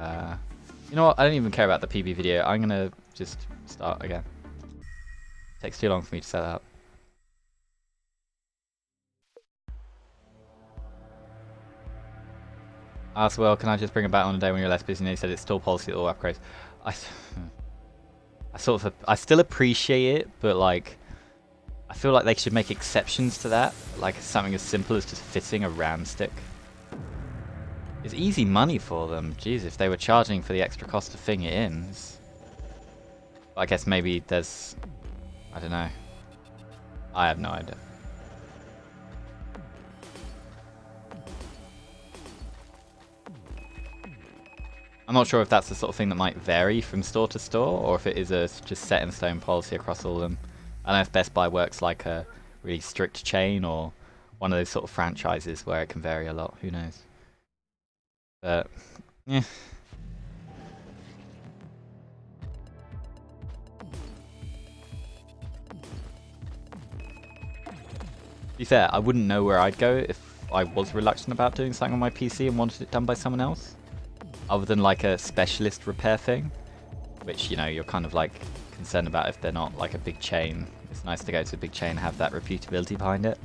You know what? I don't even care about the PB video. I'm gonna just start again. Takes too long for me to set up. Asked, well, can I just bring it back on a day when you're less busy? And he said it's still policy at all upgrades. I still appreciate it, but like, I feel like they should make exceptions to that. Like something as simple as just fitting a RAM stick. It's easy money for them. Jeez, if they were charging for the extra cost to thing it in. I guess maybe there's, I don't know. I have no idea. I'm not sure if that's the sort of thing that might vary from store to store, or if it is a just set in stone policy across all of them. I don't know if Best Buy works like a really strict chain, or one of those sort of franchises where it can vary a lot. Who knows? But, yeah. To be fair, I wouldn't know where I'd go if I was reluctant about doing something on my PC and wanted it done by someone else. Other than like a specialist repair thing, which, you know, you're kind of like concerned about if they're not like a big chain. It's nice to go to a big chain and have that reputability behind it.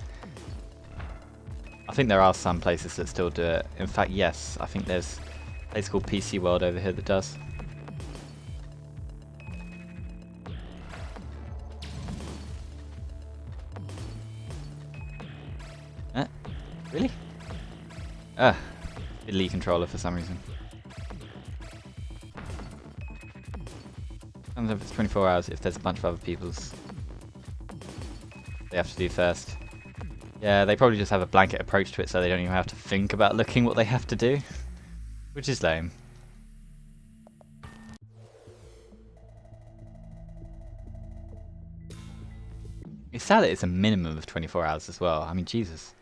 I think there are some places that still do it. In fact, yes, I think there's a place called PC World over here that does. Really? Fiddly controller for some reason. Sometimes it's 24 hours if there's a bunch of other people's. They have to do first. Yeah, they probably just have a blanket approach to it so they don't even have to think about looking what they have to do. Which is lame. It's sad that it's a minimum of 24 hours as well. I mean, Jesus.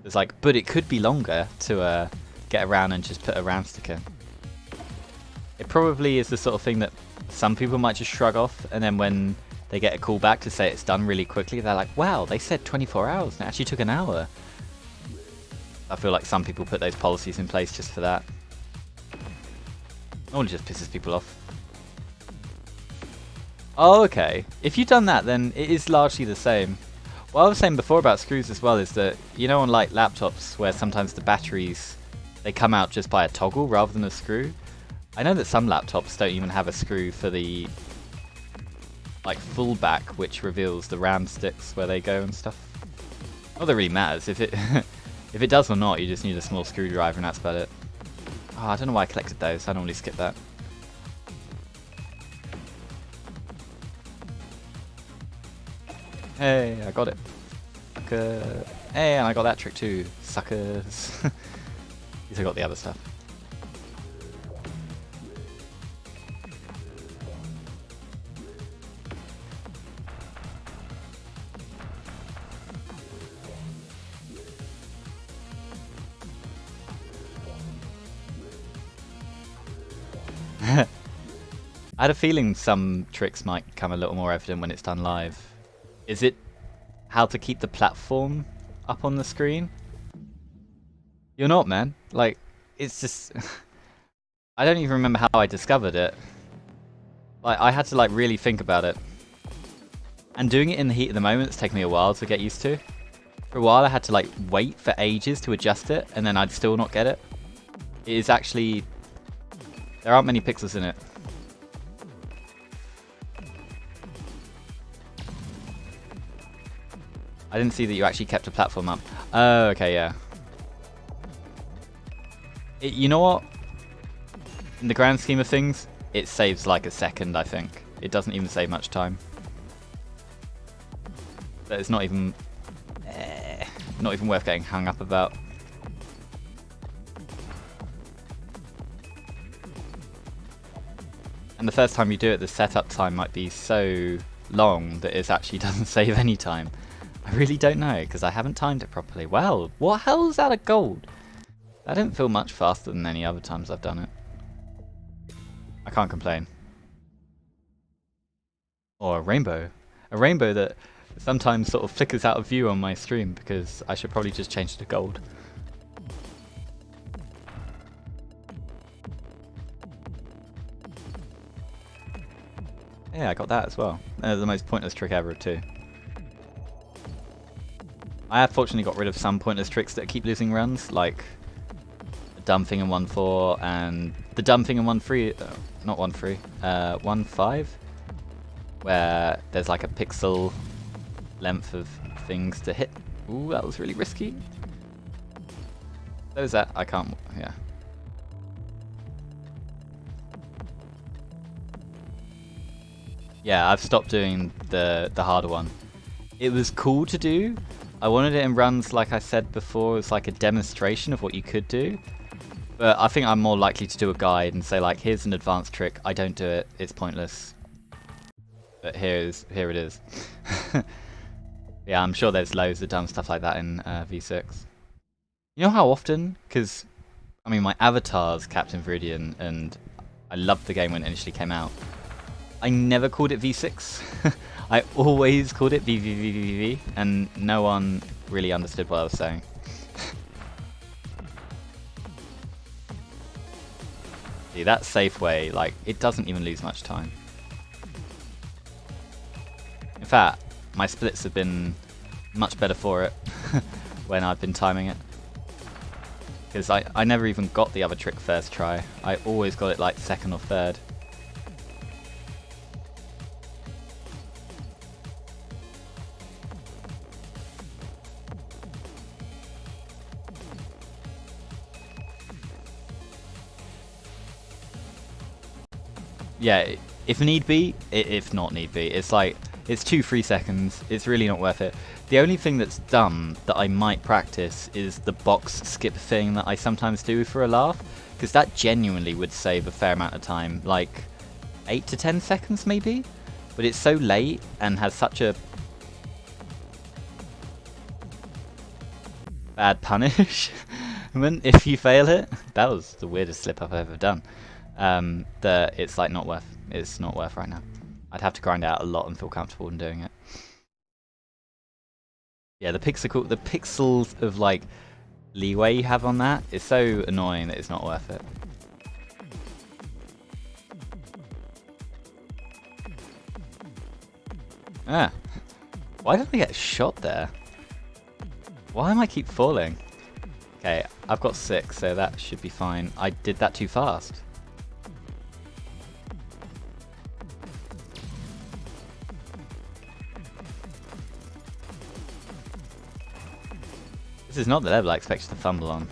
It's like, but it could be longer to get around and just put a RAM stick in. It probably is the sort of thing that some people might just shrug off, and then when they get a call back to say it's done really quickly, they're like, wow, they said 24 hours and it actually took an hour. I feel like some people put those policies in place just for that. Normally just pisses people off. Oh, okay. If you've done that, then it is largely the same. What I was saying before about screws as well is that, you know, on like laptops where sometimes the batteries, they come out just by a toggle rather than a screw. I know that some laptops don't even have a screw for the like full back, which reveals the RAM sticks where they go and stuff. Not that it really matters. If it if it does or not, you just need a small screwdriver and that's about it. Oh, I don't know why I collected those. I normally skip that. Hey, I got it. Sucker. Hey, and I got that trick too. Suckers. At least I got the other stuff. I had a feeling some tricks might become a little more evident when it's done live. Is it how to keep the platform up on the screen? You're not, man. Like, it's just... I don't even remember how I discovered it. Like, I had to like really think about it. And doing it in the heat of the moment, it's taken me a while to get used to. For a while I had to like wait for ages to adjust it, and then I'd still not get it. It is actually... There aren't many pixels in it. I didn't see that you actually kept a platform up. Oh, okay, yeah. You know what? In the grand scheme of things, it saves like a second, I think. It doesn't even save much time. But it's not even worth getting hung up about. And the first time you do it, the setup time might be so long that it actually doesn't save any time. I really don't know, because I haven't timed it properly. Wow, what hell is that of gold? That didn't feel much faster than any other times I've done it. I can't complain. Or a rainbow. A rainbow that sometimes sort of flickers out of view on my stream, because I should probably just change it to gold. Yeah, I got that as well. The most pointless trick ever too. I have fortunately got rid of some pointless tricks that keep losing runs, like the dumping in 1-4 and the dumping in 1-3, not 1-3, 1-5, where there's like a pixel length of things to hit. Ooh, that was really risky. So is that, I can't, yeah. Yeah, I've stopped doing the harder one. It was cool to do. I wanted it in runs, like I said before, as like a demonstration of what you could do. But I think I'm more likely to do a guide and say like, here's an advanced trick. I don't do it. It's pointless. But here it is. Yeah, I'm sure there's loads of dumb stuff like that in V6. You know how often? Because I mean, my avatar's Captain Viridian, and I loved the game when it initially came out. I never called it V6. I always called it VVVVV, and no one really understood what I was saying. See, that safe way, like, it doesn't even lose much time. In fact, my splits have been much better for it when I've been timing it. Because I never even got the other trick first try. I always got it like second or third. Yeah, if need be, if not need be, it's like, it's 2-3 seconds, it's really not worth it. The only thing that's dumb that I might practice is the box skip thing that I sometimes do for a laugh, because that genuinely would save a fair amount of time, like 8 to 10 seconds maybe? But it's so late and has such a bad punishment if you fail it. That was the weirdest slip up I've ever done. That it's like not worth. It's not worth right now. I'd have to grind out a lot and feel comfortable in doing it. Yeah, the pixels of like leeway you have on that is so annoying that it's not worth it. Ah, why did I get shot there? Why am I keep falling? Okay, I've got 6, so that should be fine. I did that too fast. This is not the level I expected to fumble on.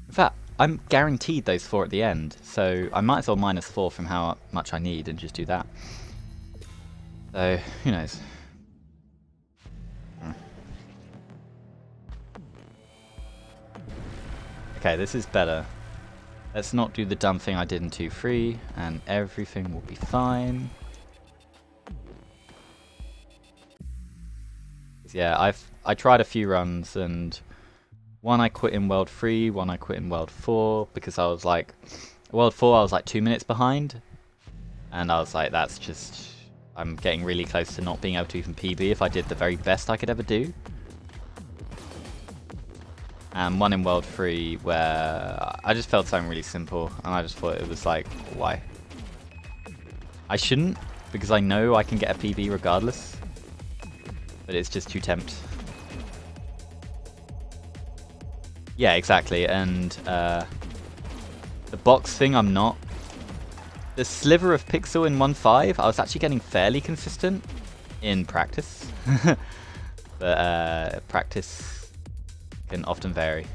In fact, I'm guaranteed those 4 at the end, so I might as well -4 from how much I need and just do that. So, who knows? Okay, this is better. Let's not do the dumb thing I did in 2-3, and everything will be fine. Yeah, I tried a few runs, and one I quit in World 3, one I quit in World 4, because I was like, World 4 I was like 2 minutes behind, and I was like, that's just, I'm getting really close to not being able to even PB if I did the very best I could ever do. And one in World 3 where I just felt something really simple, and I just thought it was like, why? I shouldn't, because I know I can get a PB regardless, but it's just too tempt. Yeah, exactly, and the box thing I'm not. The sliver of pixel in 1.5, I was actually getting fairly consistent in practice, but practice can often vary.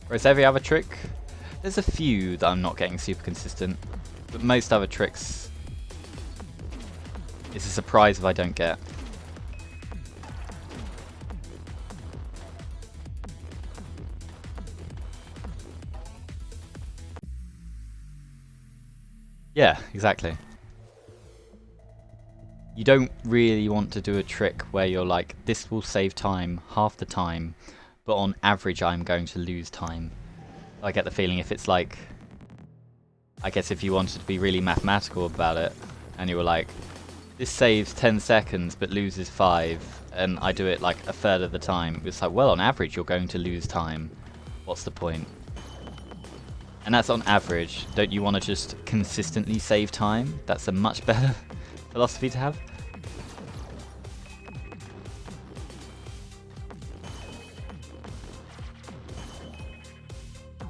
Whereas every other trick, there's a few that I'm not getting super consistent, but most other tricks, it's a surprise if I don't get. Yeah, exactly. you don't really want to do a trick where you're like, this will save time half the time, but on average I'm going to lose time. I get the feeling if it's like, I guess if you wanted to be really mathematical about it, and you were like, this saves 10 seconds but loses 5, and I do it like a third of the time, it's like, well, on average you're going to lose time. What's the point? And that's on average. Don't you want to just consistently save time? That's a much better philosophy to have.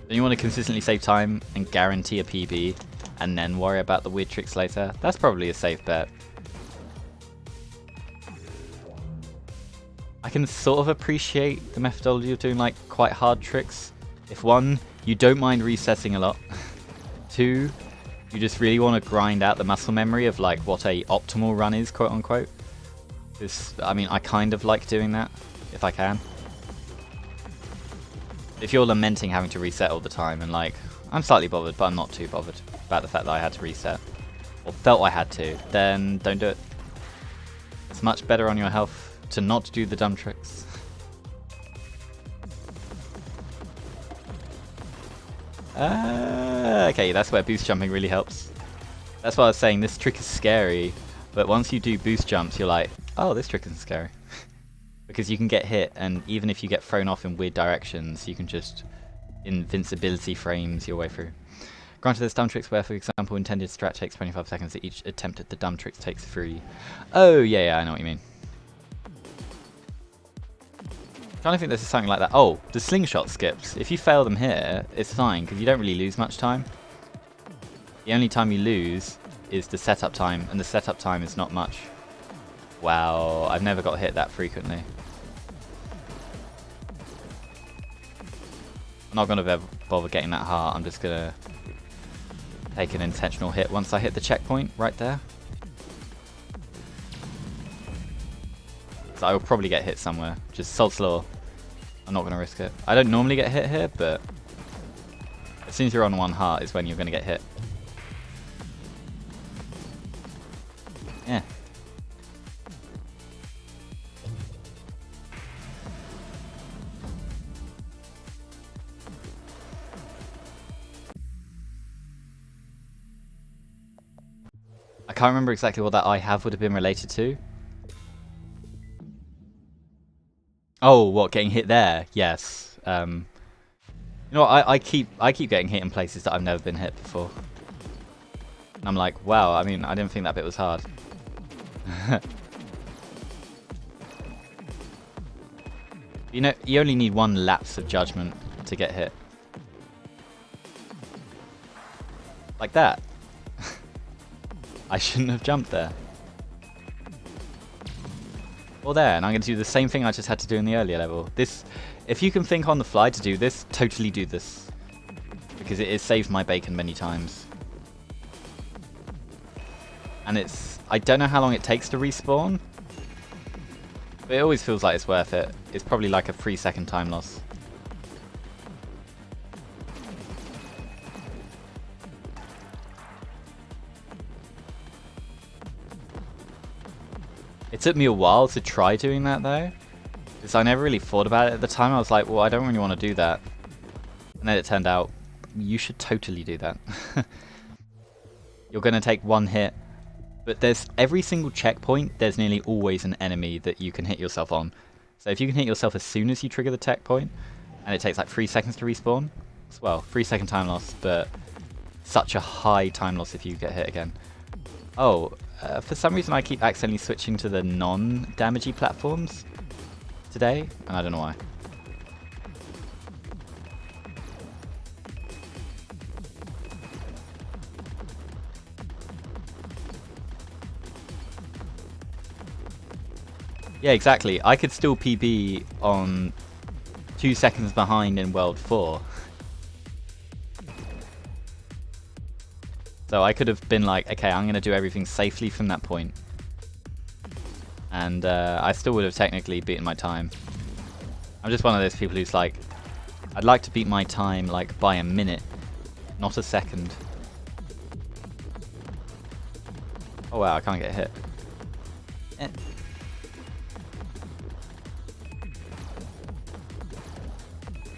Don't you want to consistently save time and guarantee a PB and then worry about the weird tricks later? That's probably a safe bet. I can sort of appreciate the methodology of doing like quite hard tricks. If one, you don't mind resetting a lot. 2, you just really want to grind out the muscle memory of like what a optimal run is, quote unquote. I mean, I kind of like doing that, if I can. If you're lamenting having to reset all the time and like, I'm slightly bothered, but I'm not too bothered about the fact that I had to reset, or felt I had to, then don't do it. It's much better on your health to not do the dumb tricks. Okay, that's where boost jumping really helps. That's why I was saying this trick is scary, but once you do boost jumps, you're like, oh, this trick isn't scary. Because you can get hit, and even if you get thrown off in weird directions, you can just invincibility frames your way through. Granted, there's dumb tricks where, for example, intended strat takes 25 seconds, each attempt at the dumb tricks takes 3. Oh, yeah, I know what you mean. I kind of think this is something like that. Oh, the slingshot skips. If you fail them here, it's fine, because you don't really lose much time. The only time you lose is the setup time, and the setup time is not much. Wow, I've never got hit that frequently. I'm not going to bother getting that heart. I'm just going to take an intentional hit once I hit the checkpoint right there. So I will probably get hit somewhere. Just sod's law. I'm not going to risk it. I don't normally get hit here, but as soon as you're on 1 heart is when you're going to get hit. Yeah. I can't remember exactly what that I have would have been related to. Oh, what, getting hit there? Yes. You know what, I keep getting hit in places that I've never been hit before. And I'm like, wow, I mean, I didn't think that bit was hard. You know, you only need 1 lapse of judgment to get hit. Like that. I shouldn't have jumped there. Or there, and I'm going to do the same thing I just had to do in the earlier level. This, if you can think on the fly to do this, totally do this. Because it has saved my bacon many times. And I don't know how long it takes to respawn. But it always feels like it's worth it. It's probably like a 3-second time loss. It took me a while to try doing that though, because I never really thought about it at the time. I was like, well, I don't really want to do that. And then it turned out, you should totally do that. You're going to take 1 hit, but there's every single checkpoint, there's nearly always an enemy that you can hit yourself on. So if you can hit yourself as soon as you trigger the checkpoint, and it takes like 3 seconds to respawn, well, 3-second time loss, but such a high time loss if you get hit again. Oh, for some reason I keep accidentally switching to the non-damagey platforms today, and I don't know why. Yeah, exactly. I could still PB on 2 seconds behind in World 4. So I could have been like, okay, I'm going to do everything safely from that point. And I still would have technically beaten my time. I'm just one of those people who's like, I'd like to beat my time like by a minute, not a second. Oh wow, I can't get hit. Eh.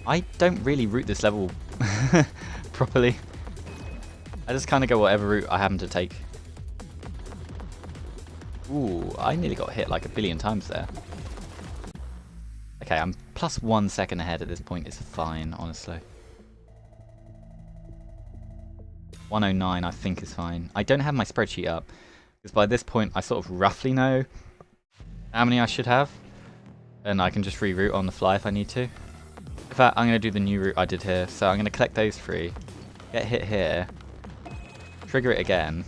I don't really route this level properly. I just kind of go whatever route I happen to take. Ooh, I nearly got hit like a billion times there. Okay, I'm plus 1 second ahead at this point. It's fine, honestly. 109 I think is fine. I don't have my spreadsheet up, because by this point I sort of roughly know how many I should have, and I can just reroute on the fly if I need to. In fact, I'm going to do the new route I did here. So I'm going to collect those 3, get hit here, trigger it again,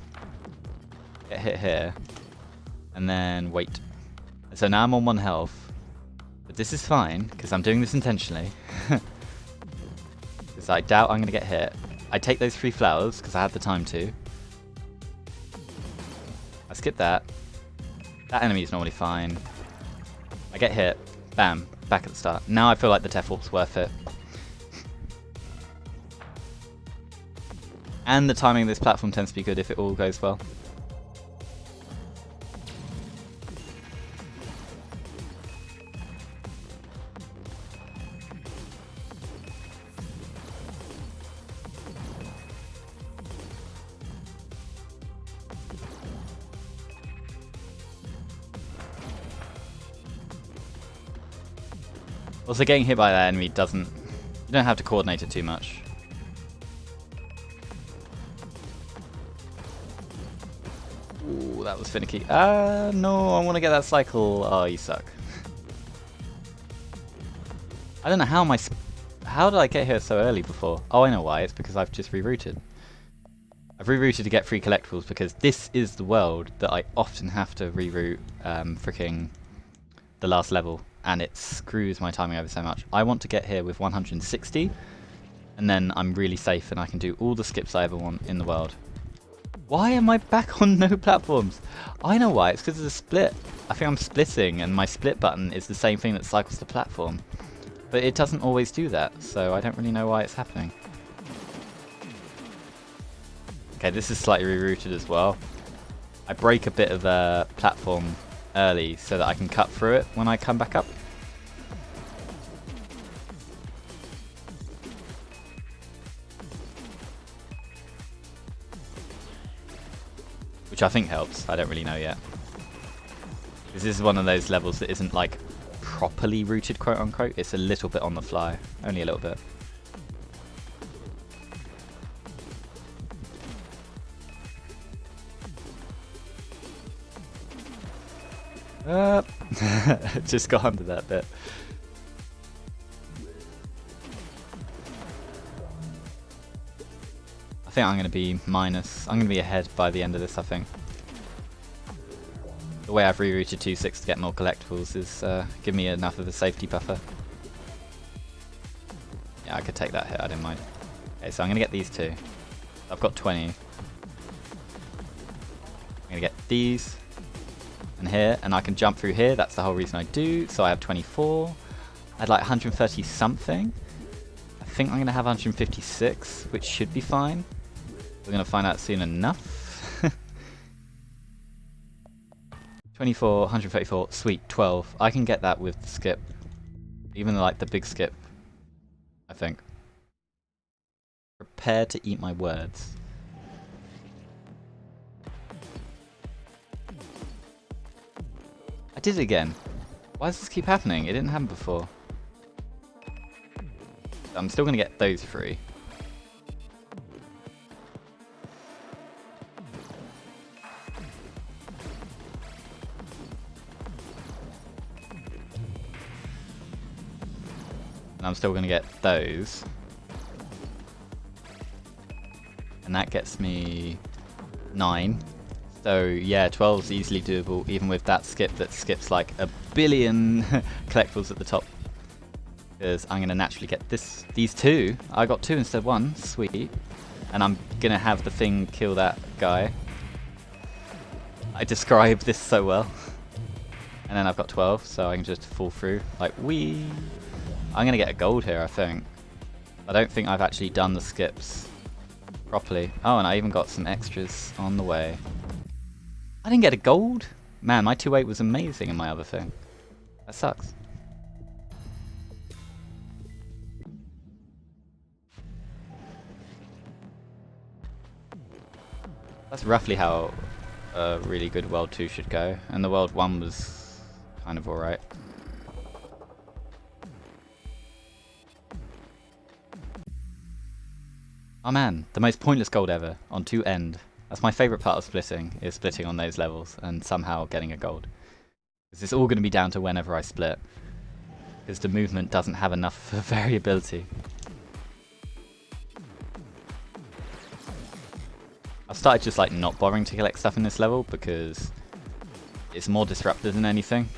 get hit here, and then wait. So now I'm on 1 health, but this is fine because I'm doing this intentionally. Because I doubt I'm going to get hit. I take those 3 flowers because I had the time to. I skip that. That enemy is normally fine. I get hit. Bam. Back at the start. Now I feel like the Tefl's worth it. And the timing of this platform tends to be good if it all goes well. Also, getting hit by that enemy doesn't... You don't have to coordinate it too much. Ooh, that was finicky. No, I want to get that cycle. Oh, you suck. I don't know how how did I get here so early before? Oh, I know why. It's because I've just rerouted. I've rerouted to get free collectibles because this is the world that I often have to reroute freaking the last level. And it screws my timing over so much. I want to get here with 160, and then I'm really safe and I can do all the skips I ever want in the world. Why am I back on no platforms? I know why, it's because of the split. I think I'm splitting, and my split button is the same thing that cycles the platform. But it doesn't always do that, so I don't really know why it's happening. Okay, this is slightly rerouted as well. I break a bit of a platform early so that I can cut through it when I come back up. Which I think helps. I don't really know yet. This is one of those levels that isn't like properly routed, quote unquote. It's a little bit on the fly. Only a little bit. Just got under that bit. I think I'm going to be minus. I'm going to be ahead by the end of this, I think. The way I've rerouted 2.6 to get more collectibles is give me enough of a safety buffer. Yeah, I could take that hit, I didn't mind. Okay, so I'm going to get these 2. I've got 20. I'm going to get these. And here, and I can jump through here. That's the whole reason I do. So I have 24. I'd like 130 something. I think I'm going to have 156, which should be fine. We're going to find out soon enough. 24, 134, sweet, 12. I can get that with the skip. Even like the big skip, I think. Prepare to eat my words. I did it again. Why does this keep happening? It didn't happen before. I'm still going to get those 3. And I'm still going to get those. And that gets me 9. So yeah, 12 is easily doable, even with that skip that skips like a billion collectibles at the top. Because I'm going to naturally get these 2. I got 2 instead of 1, sweet. And I'm going to have the thing kill that guy. I described this so well. And then I've got 12, so I can just fall through like wee. I'm going to get a gold here, I think. I don't think I've actually done the skips properly. Oh, and I even got some extras on the way. I didn't get a gold? Man, my 2-8 was amazing in my other thing. That sucks. That's roughly how a really good World 2 should go, and the World 1 was kind of alright. Oh man, the most pointless gold ever, on 2 end. That's my favourite part of splitting, is splitting on those levels and somehow getting a gold. Because it's all going to be down to whenever I split. Because the movement doesn't have enough variability. I've started just like not bothering to collect stuff in this level because it's more disruptive than anything.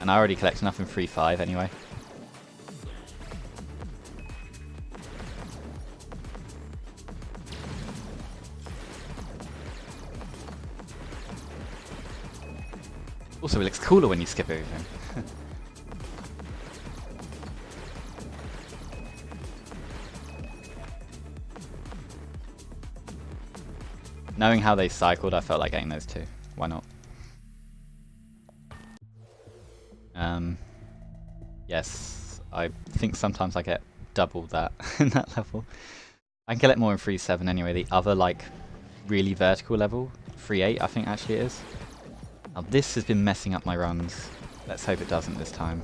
And I already collect enough in 3-5 anyway. Also, it looks cooler when you skip everything. Knowing how they cycled, I felt like getting those two. Why not? Yes, I think sometimes I get double that in that level. I can collect more in 3-7 anyway. The other, like, really vertical level, 3-8, I think actually it is. Now this has been messing up my runs. Let's hope it doesn't this time.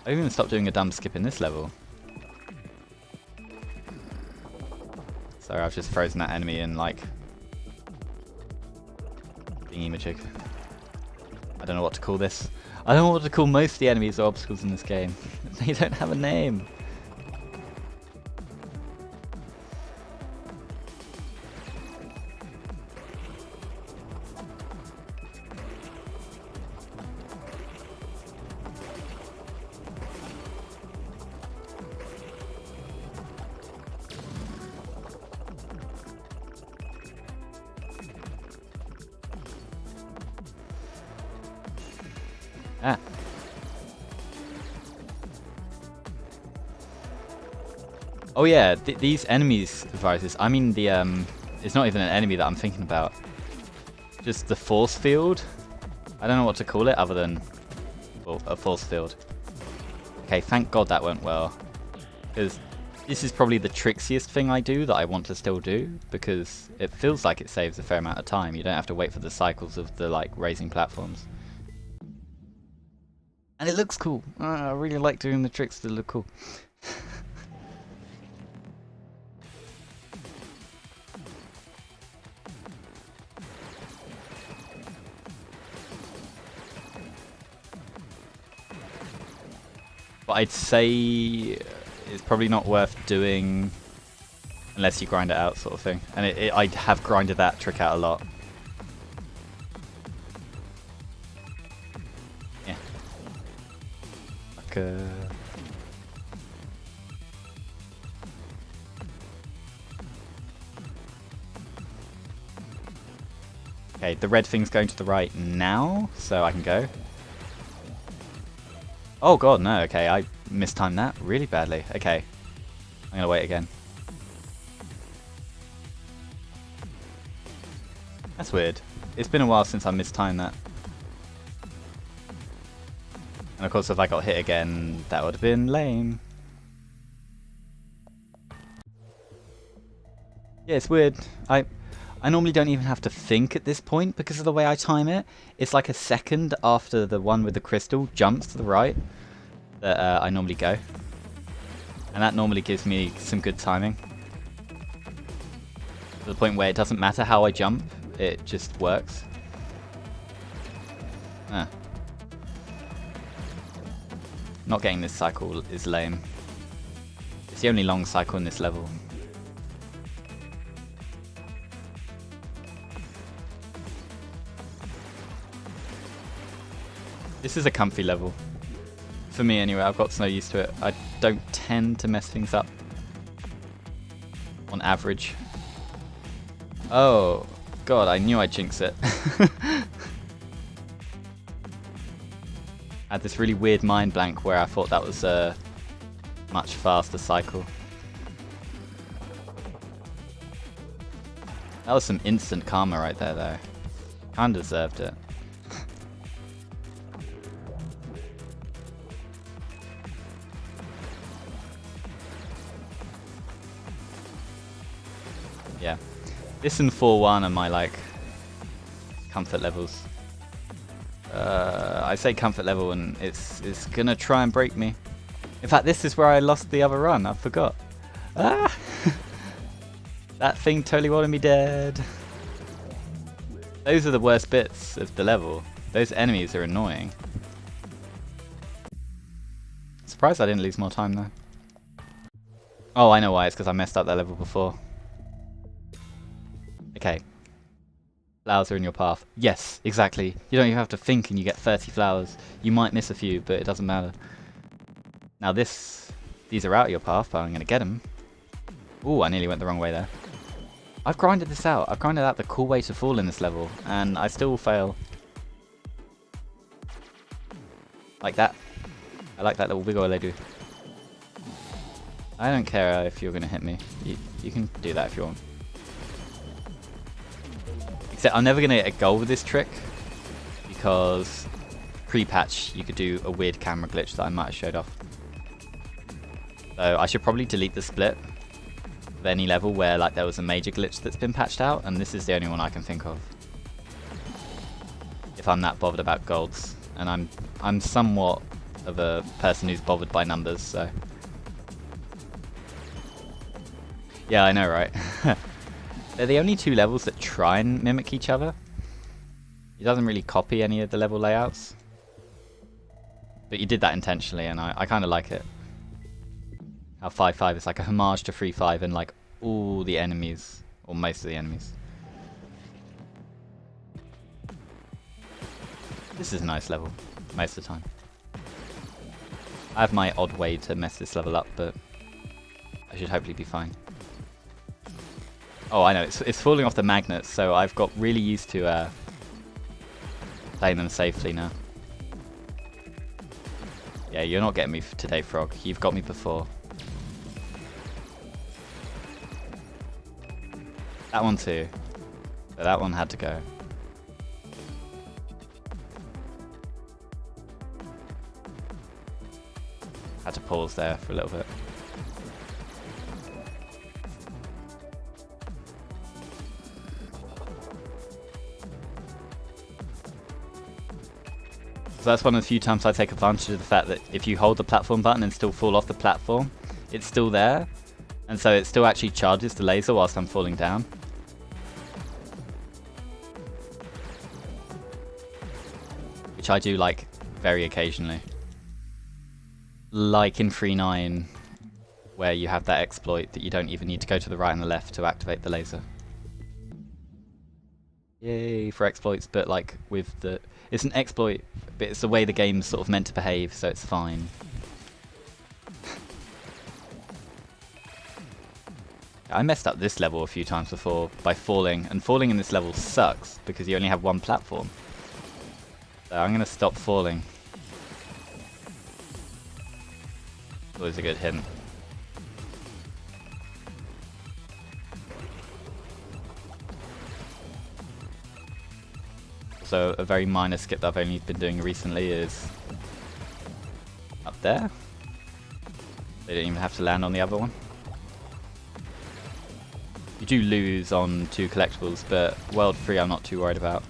I've even stopped doing a dumb skip in this level. Sorry, I've just frozen that enemy in, like, thingy-majig. I don't know what to call this. I don't know what to call most of the enemies or obstacles in this game. They don't have a name. Ah. Oh yeah, these enemies viruses. I mean the it's not even an enemy that I'm thinking about. Just the force field. I don't know what to call it other than, well, a force field. Okay, thank God that went well, because this is probably the trixiest thing I do that I want to still do, because it feels like it saves a fair amount of time. You don't have to wait for the cycles of the, like, raising platforms. And it looks cool. I really like doing the tricks that look cool. But I'd say it's probably not worth doing unless you grind it out, sort of thing. And I have grinded that trick out a lot. Yeah. Like okay, the red thing's going to the right now, so I can go. Oh god, no, okay, I mistimed that really badly. Okay, I'm gonna wait again. That's weird. It's been a while since I mistimed that. And of course if I got hit again, that would have been lame. Yeah, it's weird. I normally don't even have to think at this point because of the way I time it. It's like a second after the one with the crystal jumps to the right that I normally go. And that normally gives me some good timing. To the point where it doesn't matter how I jump, it just works. Ah. Not getting this cycle is lame. It's the only long cycle in this level. This is a comfy level. For me anyway, I've got so used to it. I don't tend to mess things up. On average. Oh, god, I knew I'd jinx it. I had this really weird mind blank where I thought that was a much faster cycle. That was some instant karma right there, though. Kinda deserved it. Yeah. This and 4-1 are my, like, comfort levels. I say comfort level and it's gonna try and break me. In fact, this is where I lost the other run. I forgot. Ah! That thing totally wanted me dead. Those are the worst bits of the level. Those enemies are annoying. Surprised I didn't lose more time though. Oh, I know why. It's because I messed up that level before. Okay. Flowers are in your path. Yes, exactly. You don't even have to think and you get 30 flowers. You might miss a few, but it doesn't matter. Now these are out of your path, but I'm going to get them. Ooh, I nearly went the wrong way there. I've grinded this out. I've grinded out the cool way to fall in this level, and I still fail. Like that. I like that little wiggle they do. I don't care if you're going to hit me. You can do that if you want. Except I'm never going to get a goal with this trick, because pre-patch you could do a weird camera glitch that I might have showed off. So I should probably delete the split of any level where like there was a major glitch that's been patched out, and this is the only one I can think of. If I'm that bothered about golds, and I'm somewhat of a person who's bothered by numbers, so yeah, I know, right? They're the only two levels that try and mimic each other. It doesn't really copy any of the level layouts, but you did that intentionally, and I kind of like it. How 5-5 is like a homage to 3-5 and like all the enemies, or most of the enemies. This is a nice level, most of the time. I have my odd way to mess this level up, but I should hopefully be fine. Oh, I know, it's falling off the magnets, so I've got really used to playing them safely now. Yeah, you're not getting me today, Frog. You've got me before. That one too. But that one had to go. Had to pause there for a little bit. So that's one of the few times I take advantage of the fact that if you hold the platform button and still fall off the platform, it's still there, and so it still actually charges the laser whilst I'm falling down. Which I do like very occasionally. Like in 3.9, where you have that exploit that you don't even need to go to the right and the left to activate the laser. Yay for exploits, but like with the... It's an exploit, but it's the way the game's sort of meant to behave, so it's fine. I messed up this level a few times before by falling, and falling in this level sucks because you only have one platform. So I'm going to stop falling. Always a good hint. So a very minor skip that I've only been doing recently is up there. They didn't even have to land on the other one. You do lose on 2 collectibles, but World 3 I'm not too worried about.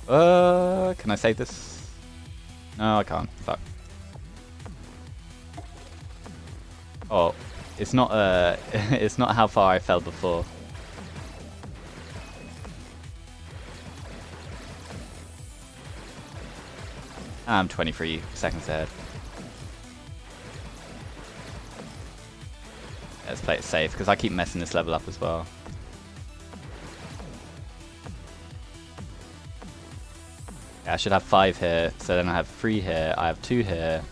Can I save this? No, I can't. Fuck. Oh, it's not it's not how far I fell before. I'm 23 seconds ahead. Let's play it safe, because I keep messing this level up as well. Yeah, I should have 5 here, so then I have 3 here, I have 2 here.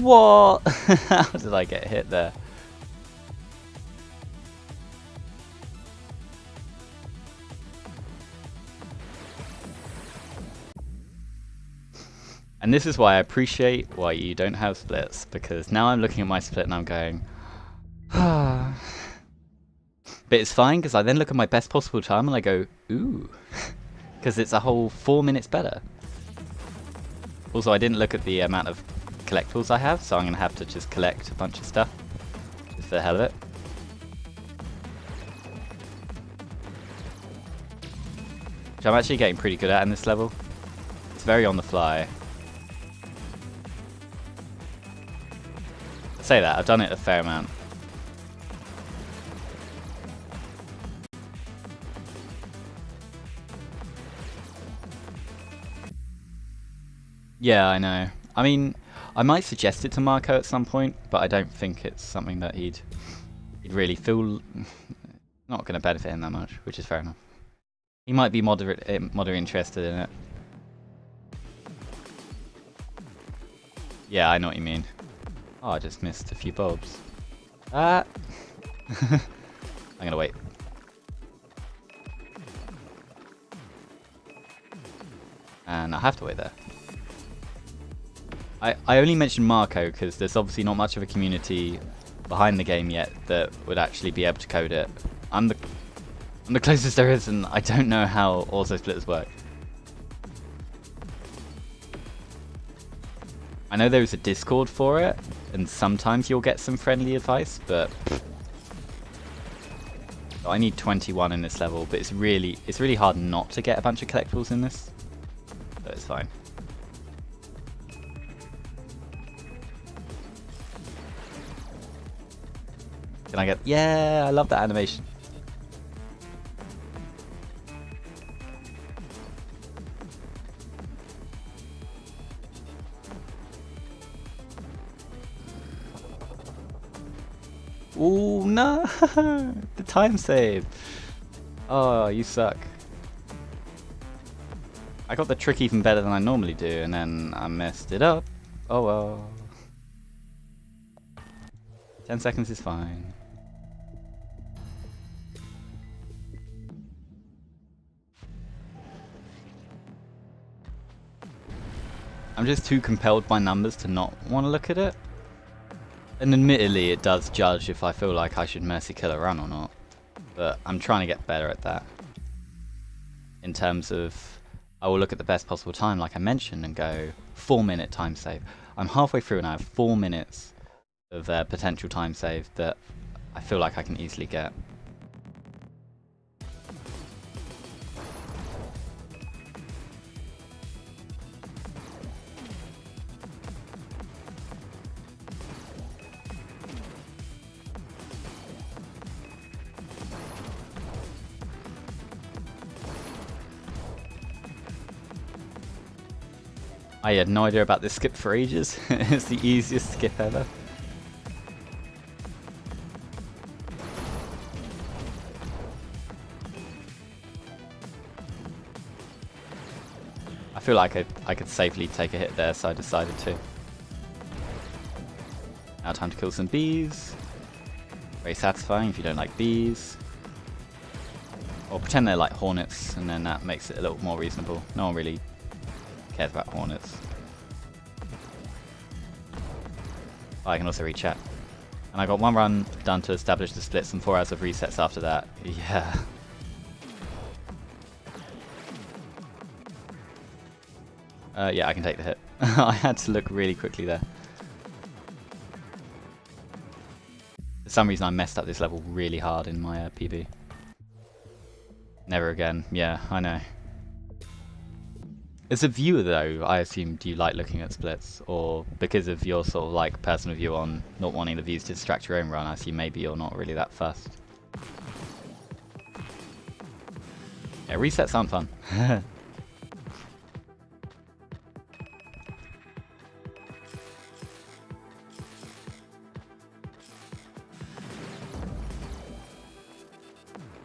What? How did I get hit there? And this is why I appreciate why you don't have splits, because now I'm looking at my split and I'm going, But it's fine, because I then look at my best possible time and I go, ooh. Because it's a whole 4 minutes better. Also, I didn't look at the amount of collectibles I have, so I'm going to have to just collect a bunch of stuff. Just for the hell of it. Which I'm actually getting pretty good at in this level. It's very on the fly. I say that, I've done it a fair amount. Yeah, I know. I mean, I might suggest it to Marco at some point, but I don't think it's something that he'd really feel not going to benefit him that much, which is fair enough. He might be moderate interested in it. Yeah, I know what you mean. Oh, I just missed a few bulbs. Ah! I'm gonna wait. And I have to wait there. I only mentioned Marco because there's obviously not much of a community behind the game yet that would actually be able to code it. I'm the closest there is, and I don't know how auto splitters work. I know there's a Discord for it, and sometimes you'll get some friendly advice, but I need 21 in this level. But it's really hard not to get a bunch of collectibles in this, so it's fine. Can I get? Yeah, I love that animation. Ooh, no! The time save! Oh, you suck. I got the trick even better than I normally do, and then I messed it up. Oh well. 10 seconds is fine. I'm just too compelled by numbers to not want to look at it. And admittedly, it does judge if I feel like I should mercy kill a run or not. But I'm trying to get better at that. In terms of, I will look at the best possible time, like I mentioned, and go 4-minute time save. I'm halfway through and I have 4 minutes of potential time save that I feel like I can easily get. I had no idea about this skip for ages. It's the easiest skip ever. I feel like I could safely take a hit there, so I decided to. Now time to kill some bees. Very satisfying if you don't like bees. Or pretend they're like hornets, and then that makes it a little more reasonable. No one really cares about hornets. Oh, I can also reach chat. And I got 1 run done to establish the splits and 4 hours of resets after that. Yeah. Yeah, I can take the hit. I had to look really quickly there. For some reason I messed up this level really hard in my PB. Never again. Yeah, I know. As a viewer though, I assume, do you like looking at splits? Or because of your sort of like personal view on not wanting the views to distract your own run, I assume maybe you're not really that fussed. Yeah, resets aren't fun. For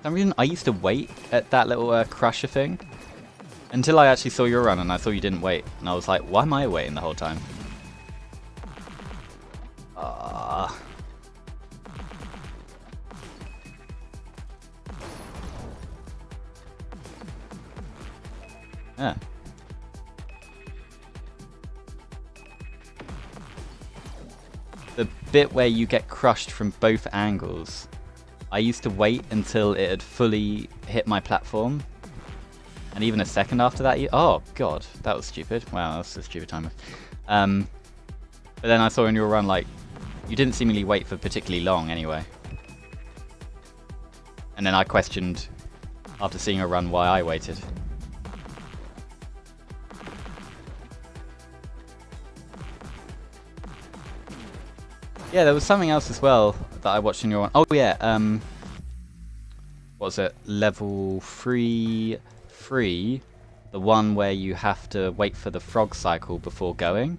some reason, I used to wait at that little crusher thing. Until I actually saw your run and I saw you didn't wait. And I was like, why am I waiting the whole time? Yeah. The bit where you get crushed from both angles I used to wait until it had fully hit my platform. And even a second after that, oh god, that was stupid. Wow, that's a stupid timer. But then I saw in your run, like, you didn't seemingly wait for particularly long anyway. And then I questioned, after seeing a run, why I waited. Yeah, there was something else as well that I watched in your run. Oh yeah, what was it? Level 3, the one where you have to wait for the frog cycle before going.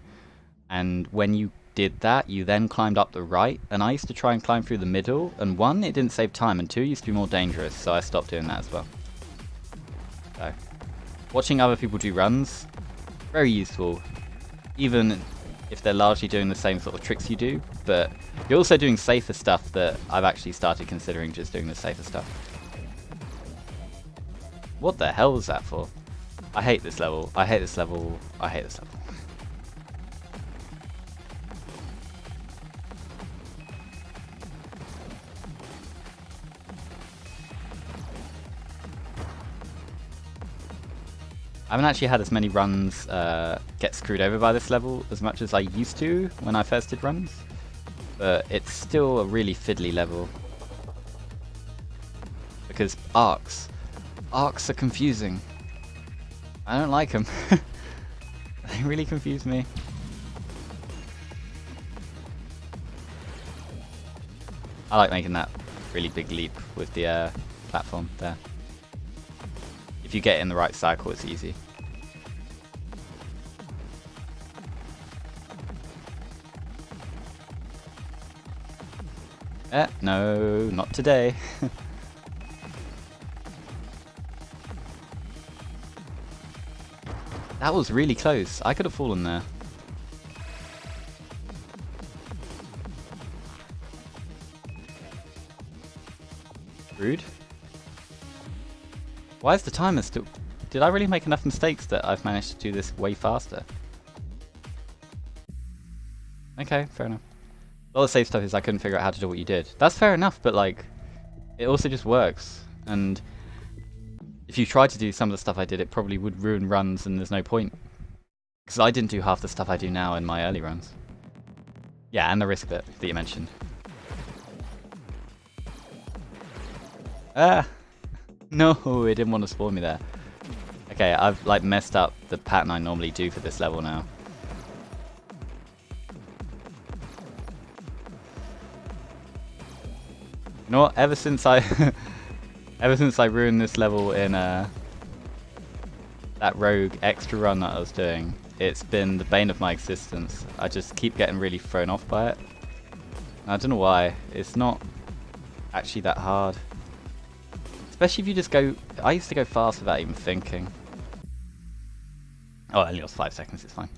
And when you did that, you then climbed up the right. And I used to try and climb through the middle. And 1, it didn't save time. And 2, used to be more dangerous. So I stopped doing that as well. So, watching other people do runs, very useful. Even if they're largely doing the same sort of tricks you do. But you're also doing safer stuff that I've actually started considering just doing the safer stuff. What the hell was that for? I hate this level. I hate this level. I hate this level. I haven't actually had as many runs get screwed over by this level as much as I used to when I first did runs. But it's still a really fiddly level. Because arcs are confusing. I don't like them. They really confuse me. I like making that really big leap with the platform there. If you get in the right cycle, it's easy. No, not today. That was really close. I could have fallen there. Rude. Why is the timer still... Did I really make enough mistakes that I've managed to do this way faster? Okay, fair enough. All the safe stuff is I couldn't figure out how to do what you did. That's fair enough, but like, it also just works. And if you tried to do some of the stuff I did, it probably would ruin runs and there's no point. Because I didn't do half the stuff I do now in my early runs. Yeah, and the risk bit that you mentioned. Ah! No, it didn't want to spawn me there. Okay, I've like messed up the pattern I normally do for this level now. You know what? Ever since I ruined this level in that rogue extra run that I was doing, it's been the bane of my existence. I just keep getting really thrown off by it. And I don't know why. It's not actually that hard. Especially if you just go... I used to go fast without even thinking. Oh, I only lost 5 seconds, it's fine.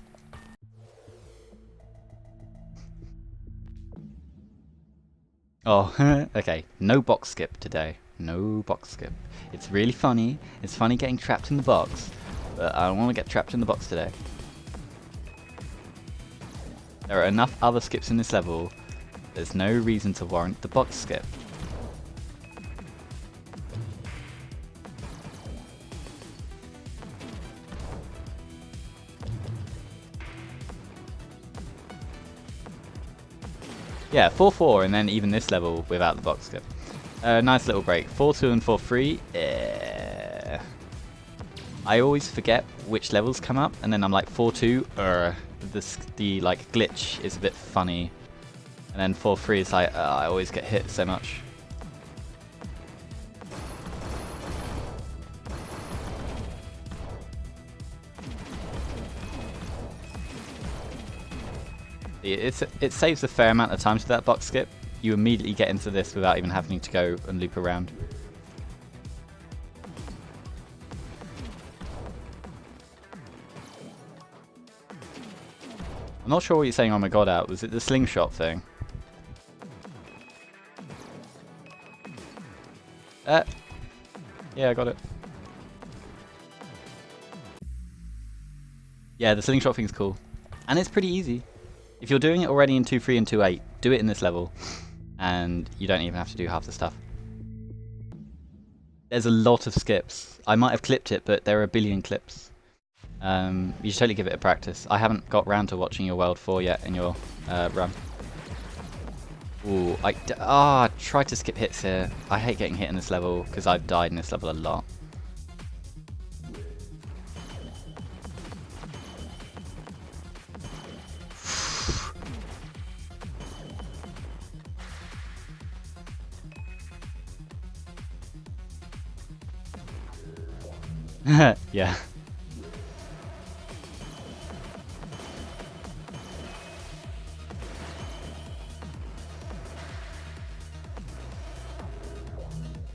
Oh, okay. No box skip today. No box skip. It's really funny. It's funny getting trapped in the box. But I don't want to get trapped in the box today. There are enough other skips in this level. There's no reason to warrant the box skip. Yeah, 4-4 and then even this level without the box skip. Nice little break. 4-2 and 4-3. I always forget which levels come up and then I'm like 4-2. The like glitch is a bit funny. And then 4-3 is like I always get hit so much. It saves a fair amount of time to that box skip. You immediately get into this without even having to go and loop around. I'm not sure what you're saying, oh my god, out. Was it the slingshot thing? Yeah, I got it. Yeah, the slingshot thing's cool. And it's pretty easy. If you're doing it already in 2.3 and 2.8, do it in this level. And you don't even have to do half the stuff. There's a lot of skips. I might have clipped it, but there are a billion clips. You should totally give it a practice. I haven't got round to watching your World 4 yet in your run. Ooh, I tried to skip hits here. I hate getting hit in this level because I've died in this level a lot. Yeah.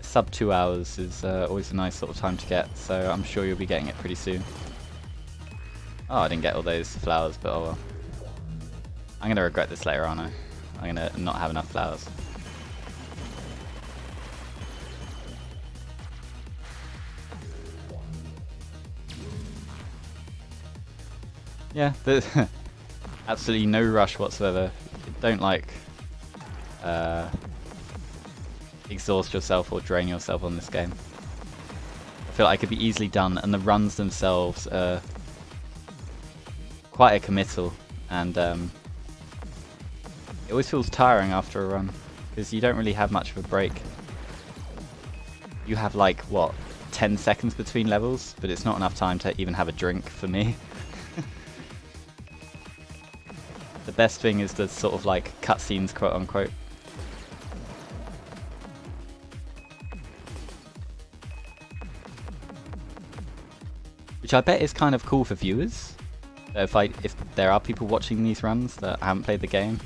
Sub 2 hours is always a nice sort of time to get, so I'm sure you'll be getting it pretty soon. Oh, I didn't get all those flowers, but oh well. I'm gonna regret this later, aren't I? I'm gonna not have enough flowers. Yeah, absolutely no rush whatsoever. Don't like exhaust yourself or drain yourself on this game. I feel like it could be easily done, and the runs themselves are quite a committal, and it always feels tiring after a run because you don't really have much of a break. You have like what, 10 seconds between levels, but it's not enough time to even have a drink for me. The best thing is the sort of like cutscenes, quote unquote. Which I bet is kind of cool for viewers. If there are people watching these runs that haven't played the game,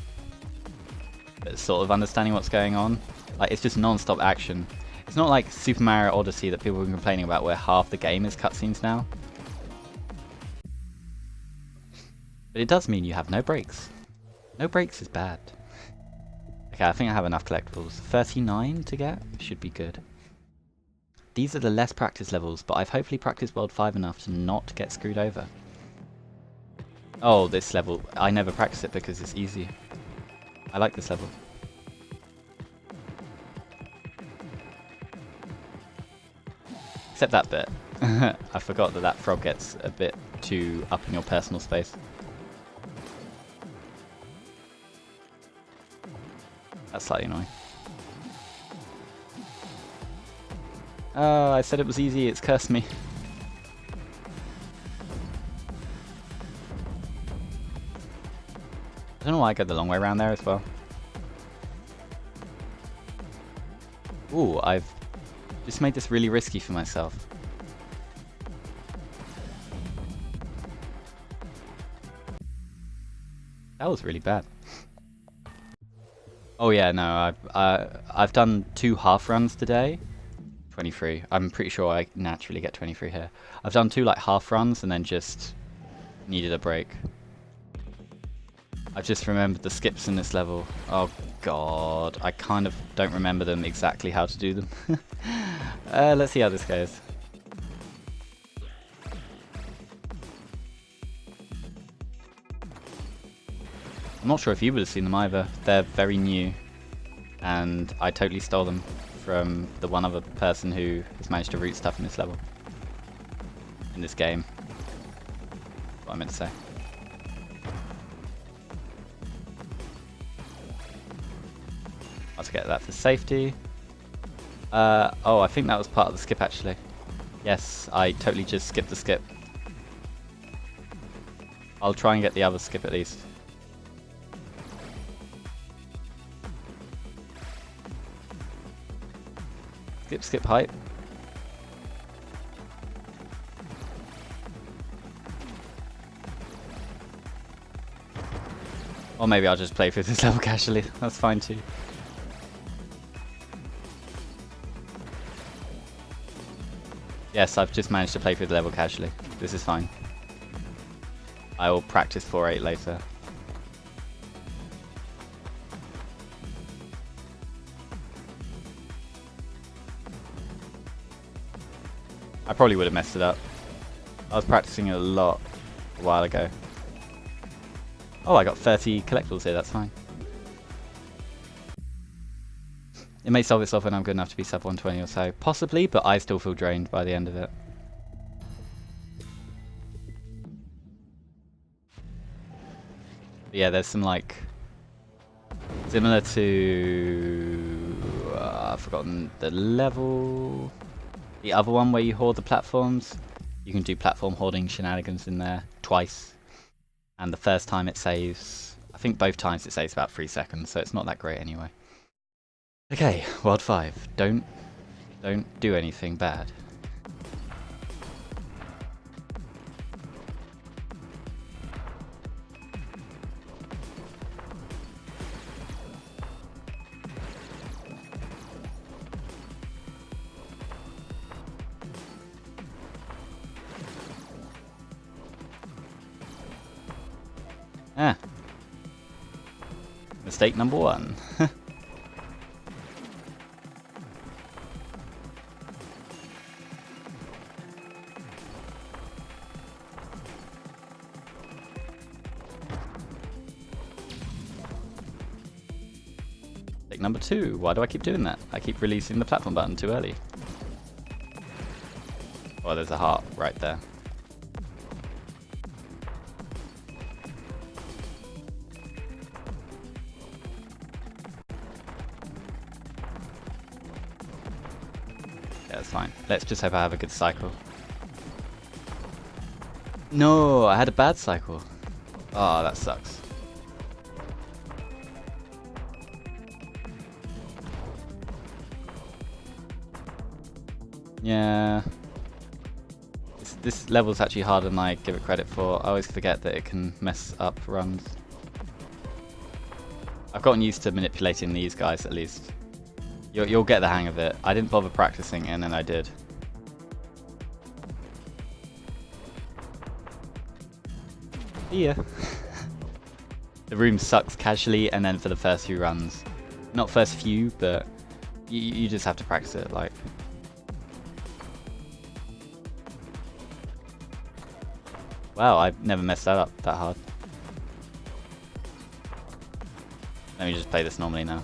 but sort of understanding what's going on, like it's just non-stop action. It's not like Super Mario Odyssey that people have been complaining about, where half the game is cutscenes now. But it does mean you have no breaks. No breaks is bad. Okay, I think I have enough collectibles. 39 to get? Should be good. These are the less practice levels, but I've hopefully practiced World 5 enough to not get screwed over. Oh, this level. I never practice it because it's easy. I like this level. Except that bit. I forgot that frog gets a bit too up in your personal space. That's slightly annoying. Oh, I said it was easy, it's cursed me. I don't know why I go the long way around there as well. Ooh, I've just made this really risky for myself. That was really bad. Oh yeah, no, I've done 2 half runs today. 23. I'm pretty sure I naturally get 23 here. I've done 2 like half runs and then just needed a break. I've just remembered the skips in this level. Oh god, I kind of don't remember them exactly how to do them. Let's see how this goes. I'm not sure if you would have seen them either. They're very new, and I totally stole them from the one other person who has managed to root stuff in this level. In this game. That's what I meant to say. I'll get that for safety. Oh, I think that was part of the skip actually. Yes, I totally just skipped the skip. I'll try and get the other skip at least. Skip height. Or maybe I'll just play through this level casually. That's fine too. Yes, I've just managed to play through the level casually. This is fine. I will practice 4-8 later. I probably would have messed it up. I was practicing it a lot a while ago. Oh, I got 30 collectibles here, that's fine. It may solve itself when I'm good enough to be sub 120 or so. Possibly, but I still feel drained by the end of it. But yeah, there's some like... Similar to... I've forgotten the level... The other one where you hoard the platforms. You can do platform hoarding shenanigans in there twice. And the first time it saves... I think both times it saves about 3 seconds, so it's not that great anyway. Okay, World 5. Don't do anything bad. Ah. Mistake number 1. Mistake number 2. Why do I keep doing that? I keep releasing the platform button too early. Oh, there's a heart right there. Yeah, that's fine. Let's just hope I have a good cycle. No, I had a bad cycle. Oh, that sucks. Yeah. This level's actually harder than I give it credit for. I always forget that it can mess up runs. I've gotten used to manipulating these guys at least. You'll get the hang of it. I didn't bother practicing and then I did. Yeah. The room sucks casually and then for the first few runs. Not first few, but you just have to practice it, like. Wow, I've never messed that up that hard. Let me just play this normally now.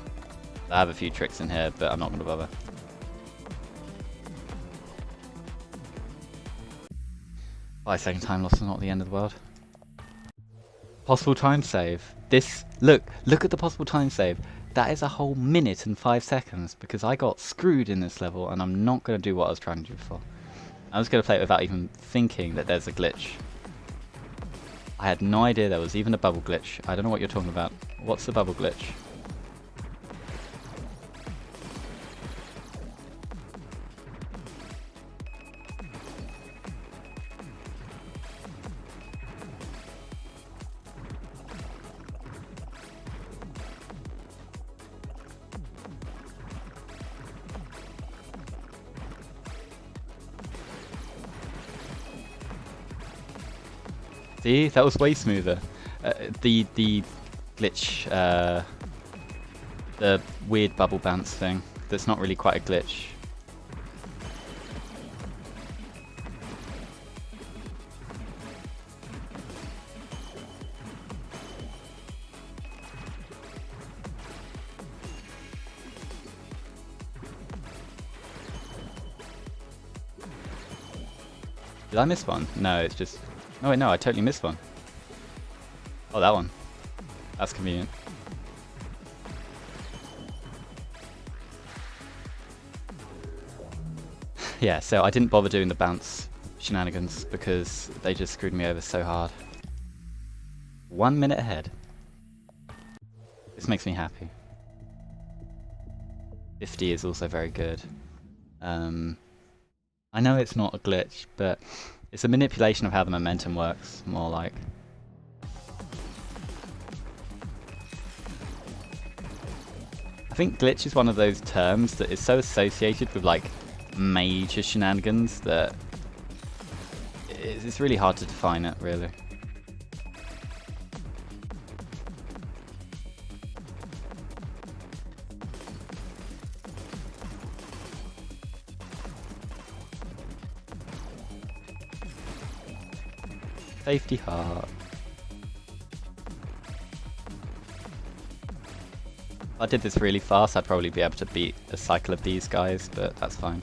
I have a few tricks in here, but I'm not going to bother. 5-second time loss is not the end of the world. Possible time save. This, look at the possible time save. That is a whole minute and 5 seconds because I got screwed in this level and I'm not going to do what I was trying to do before. I was going to play it without even thinking that there's a glitch. I had no idea there was even a bubble glitch. I don't know what you're talking about. What's the bubble glitch? See, that was way smoother. The glitch, the weird bubble bounce thing, that's not really quite a glitch. Did I miss one? No, it's just... Oh wait, no, I totally missed one. Oh, that one. That's convenient. Yeah, so I didn't bother doing the bounce shenanigans because they just screwed me over so hard. 1 minute ahead. This makes me happy. 50 is also very good. I know it's not a glitch, but it's a manipulation of how the momentum works, more like. I think glitch is one of those terms that is so associated with like major shenanigans that it's really hard to define it, really. Safety heart. If I did this really fast, I'd probably be able to beat a cycle of these guys, but that's fine.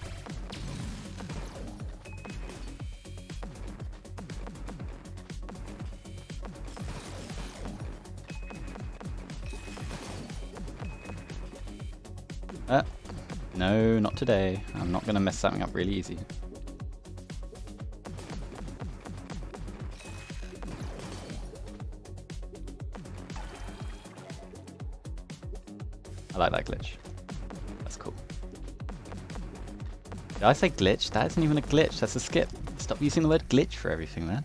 No, not today. I'm not going to mess something up really easy. I like that glitch. That's cool. Did I say glitch? That isn't even a glitch, that's a skip. Stop using the word glitch for everything, man.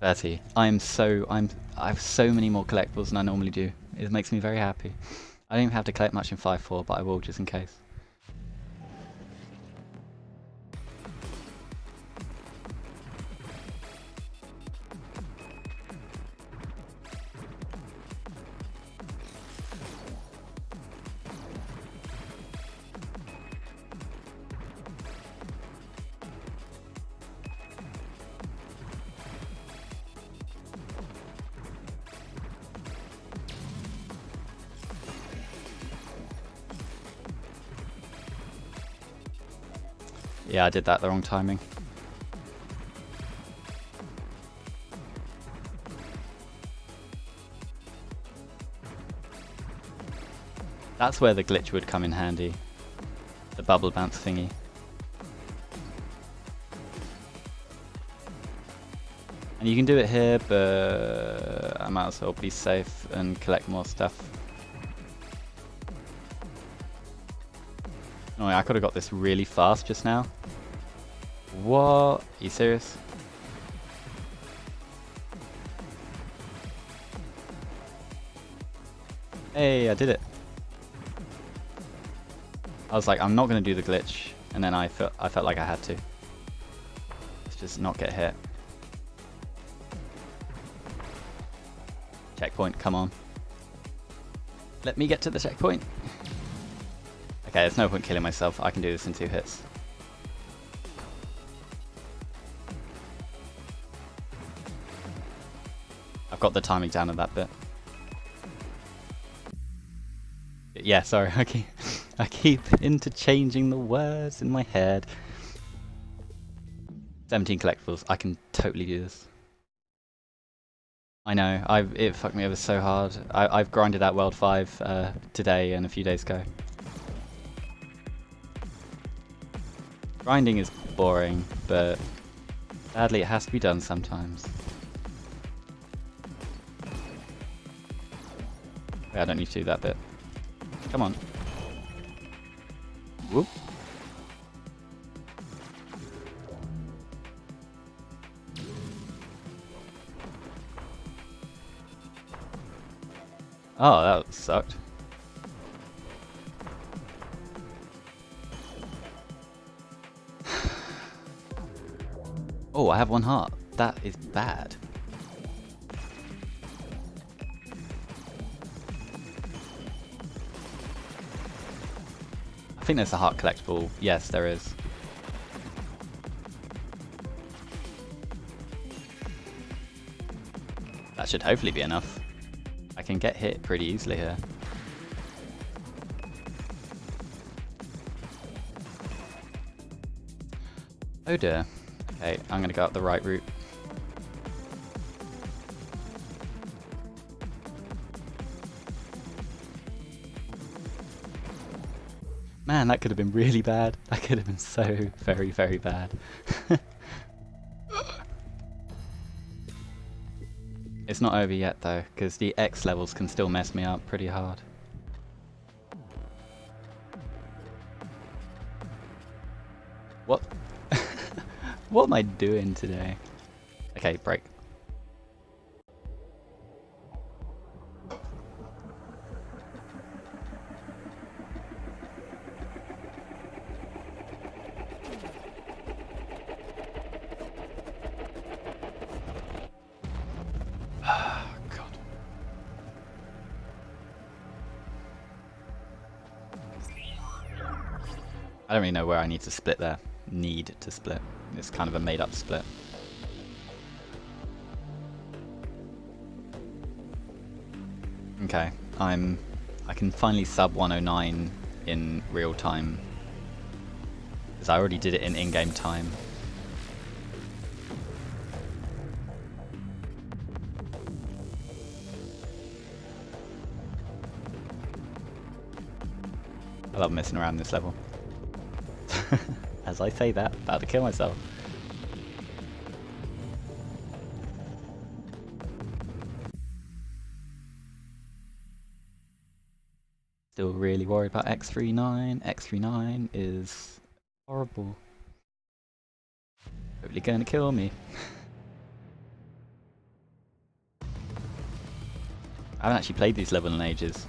30. I have so many more collectibles than I normally do. It makes me very happy. I don't even have to collect much in 5.4, but I will just in case. Yeah, I did that the wrong timing. That's where the glitch would come in handy. The bubble bounce thingy. And you can do it here, but I might as well be safe and collect more stuff. Oh, I could have got this really fast just now. What? Are you serious? Hey, I did it. I was like, I'm not going to do the glitch, and then I felt like I had to. Let's just not get hit. Checkpoint, come on. Let me get to the checkpoint. Okay, there's no point killing myself. I can do this in 2 hits. I've got the timing down on that bit. Yeah, sorry, I keep interchanging the words in my head. 17 collectibles. I can totally do this. I know. It fucked me over so hard. I've grinded out World 5 today and a few days ago. Grinding is boring, but sadly it has to be done sometimes. Wait, I don't need to do that bit. Come on. Whoop. Oh, that sucked. Oh, I have 1 heart. That is bad. I think there's a heart collectible. Yes, there is. That should hopefully be enough. I can get hit pretty easily here. Oh dear. Okay, I'm gonna go up the right route. Man, that could have been really bad. That could have been so very, very bad. It's not over yet though, because the X levels can still mess me up pretty hard. What? What am I doing today? Okay, break. I don't really know where I need to split there. Need to split. It's kind of a made up split. Okay, I can finally sub 109 in real time. Because I already did it in in-game time. I love messing around this level. As I say that, about to kill myself. Still really worried about X39. X39 is horrible. Totally gonna kill me. I haven't actually played these levels in ages,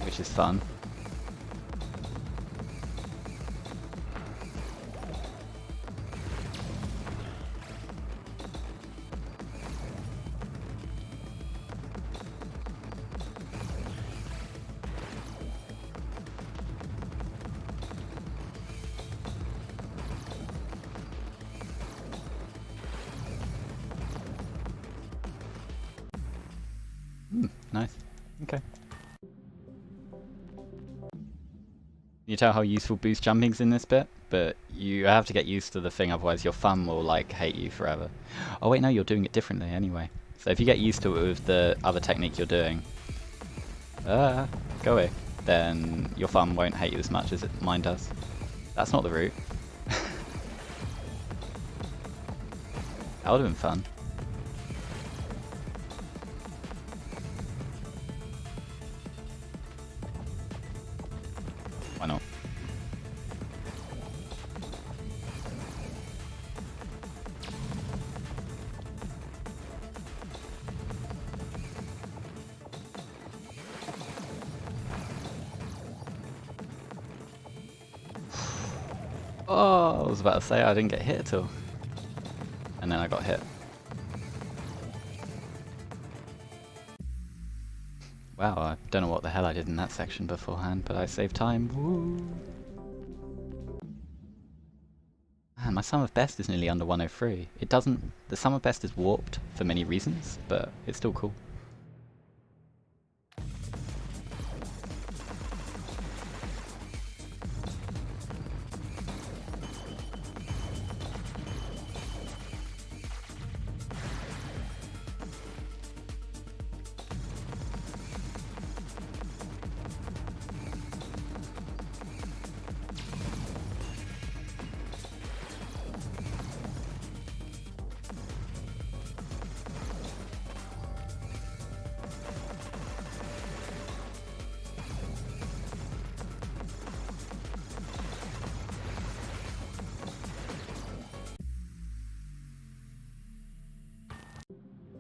which is fun. Nice. Okay. You tell how useful boost jumping's in this bit, but you have to get used to the thing, otherwise your thumb will like hate you forever. Oh wait, no, you're doing it differently anyway. So if you get used to it with the other technique you're doing, go away, then your thumb won't hate you as much as mine does. That's not the route. That would have been fun. Why not? Oh, I was about to say I didn't get hit at all. And then I got hit. Wow, I don't know what the hell I did in that section beforehand, but I saved time. Woo! Man, my sum of best is nearly under 103. It doesn't... The sum of best is warped for many reasons, but it's still cool.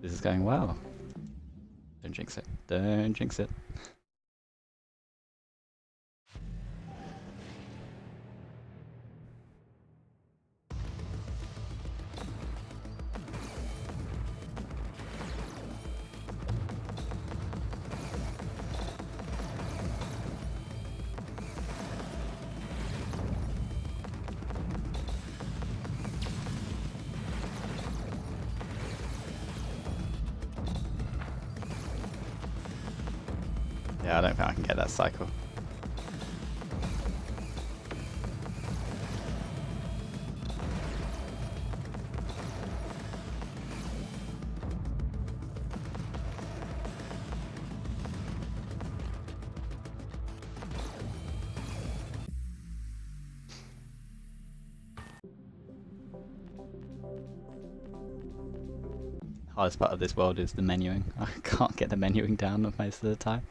This is going well. Don't jinx it. Don't jinx it. Yeah, I don't think I can get that cycle. Hardest part of this world is the menuing. I can't get the menuing down most of the time.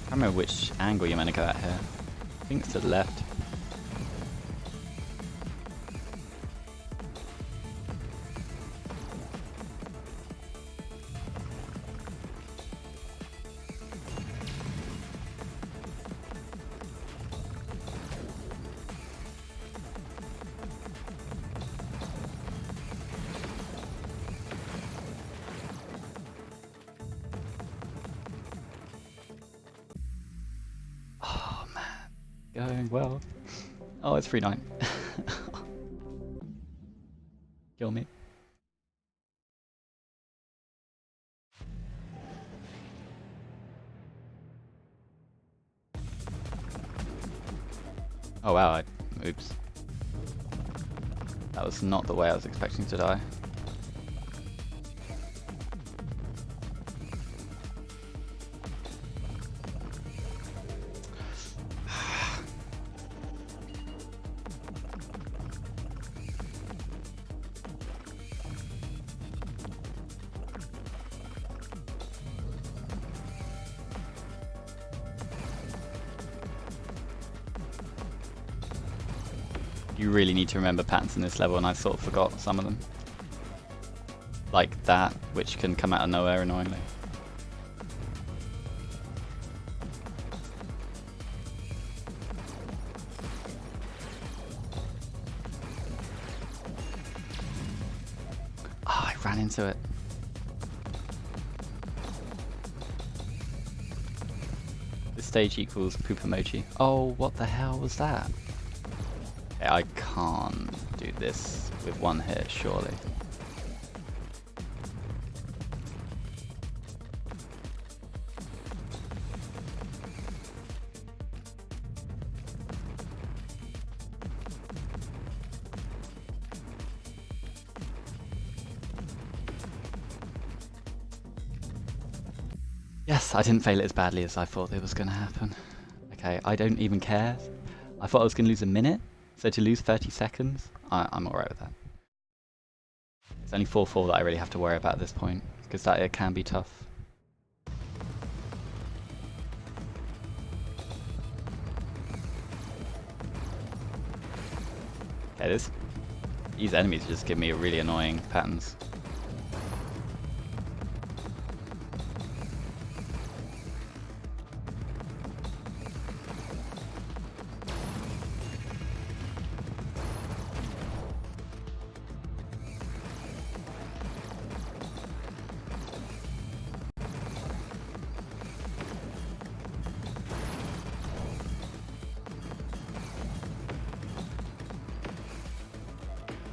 I don't remember which angle you're meant to go at here. I think it's to the left. Oh man. going well. Oh, it's 3-9. Kill me. Oh wow, oops. That was not the way I was expecting to die. You really need to remember patterns in this level, and I sort of forgot some of them. Like that, which can come out of nowhere annoyingly. Oh, I ran into it. This stage equals poop emoji. Oh, what the hell was that? Okay, I can't do this with one hit, surely. Yes, I didn't fail it as badly as I thought it was going to happen. Okay, I don't even care. I thought I was going to lose a minute, so to lose 30 seconds, I'm alright with that. It's only 4-4 that I really have to worry about at this point, because that it can be tough. Okay, these enemies just give me really annoying patterns.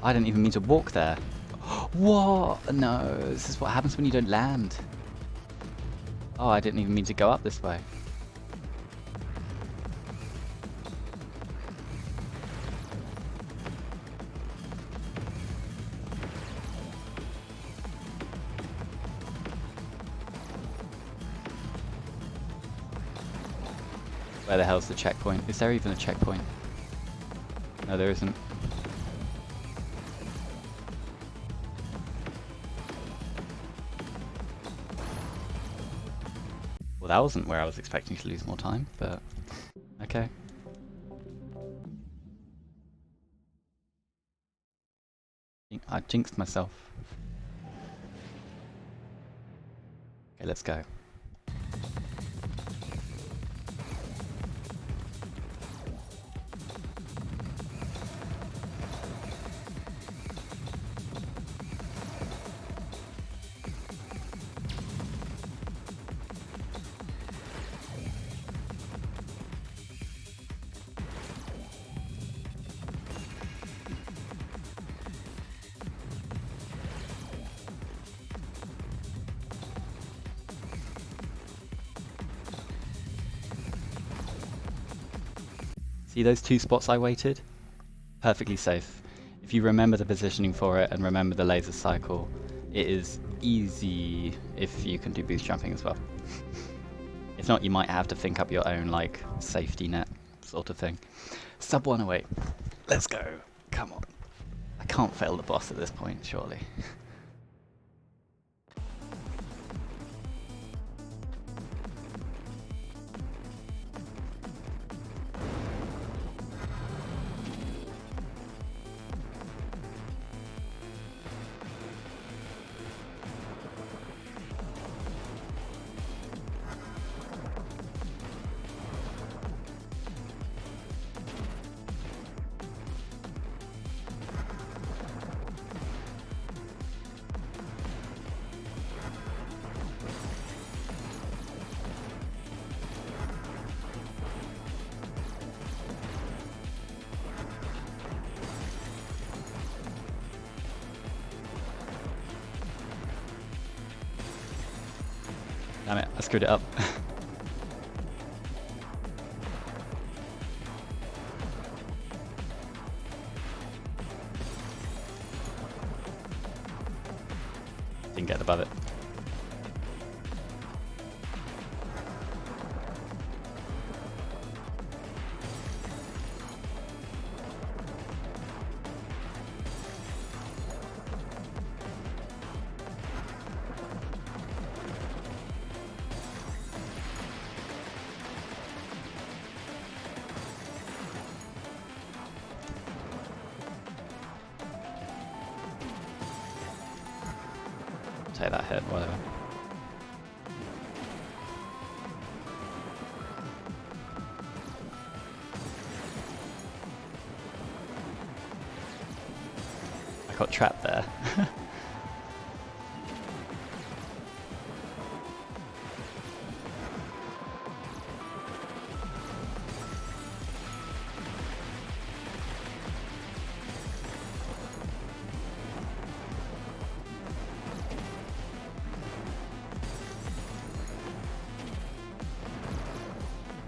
I didn't even mean to walk there. What? No, this is what happens when you don't land. Oh, I didn't even mean to go up this way. Where the hell's the checkpoint? Is there even a checkpoint? No, there isn't. Well, that wasn't where I was expecting to lose more time, but okay. I jinxed myself. Okay, let's go. See those two spots I waited? Perfectly safe. If you remember the positioning for it and remember the laser cycle, it is easy if you can do boost jumping as well. If not, you might have to think up your own like safety net sort of thing. Sub 108. Let's go. Come on. I can't fail the boss at this point, surely. Damn it, I screwed it up. Didn't get above it. Take that hit, whatever. I got trapped there.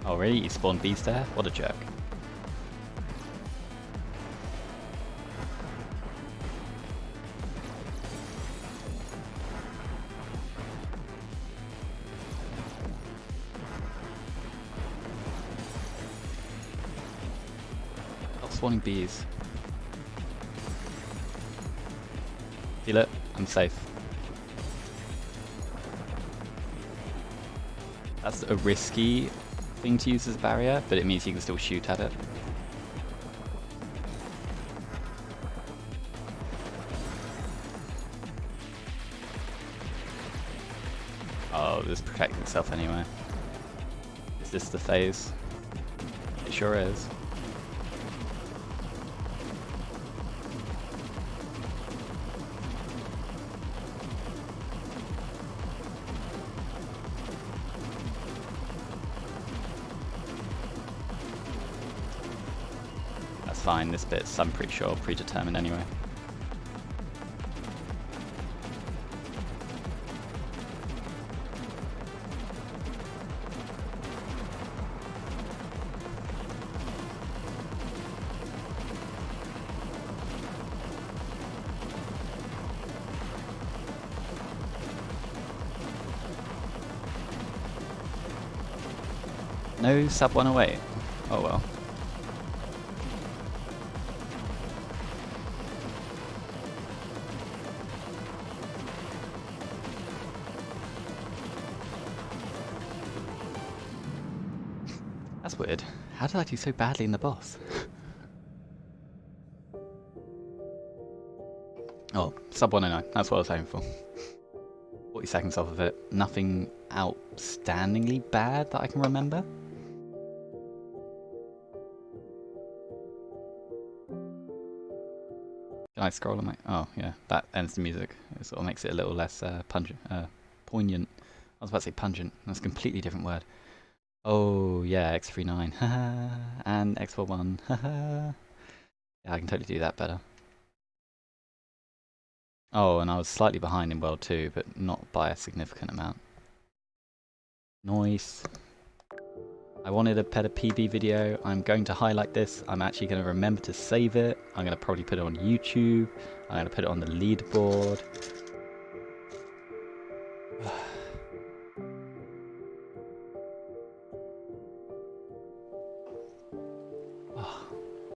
Oh really? You spawned bees there? What a jerk. Stop spawning bees. Feel it? I'm safe. That's a risky thing to use as a barrier, but it means you can still shoot at it. Oh, this protects itself anyway. Is this the phase? It sure is. That's fine, this bit's, I'm pretty sure, predetermined anyway. No sub 108. Oh well. That's weird. How did I do so badly in the boss? Oh, sub 109. That's what I was hoping for. 40 seconds off of it. Nothing outstandingly bad that I can remember. Can I scroll on my... Oh, yeah. That ends the music. It sort of makes it a little less poignant. I was about to say pungent. That's a completely different word. Oh, yeah, X39. And X41. Yeah, I can totally do that better. Oh, and I was slightly behind in World 2, but not by a significant amount. Nice. I wanted a better PB video. I'm going to highlight this. I'm actually going to remember to save it. I'm going to probably put it on YouTube. I'm going to put it on the leaderboard.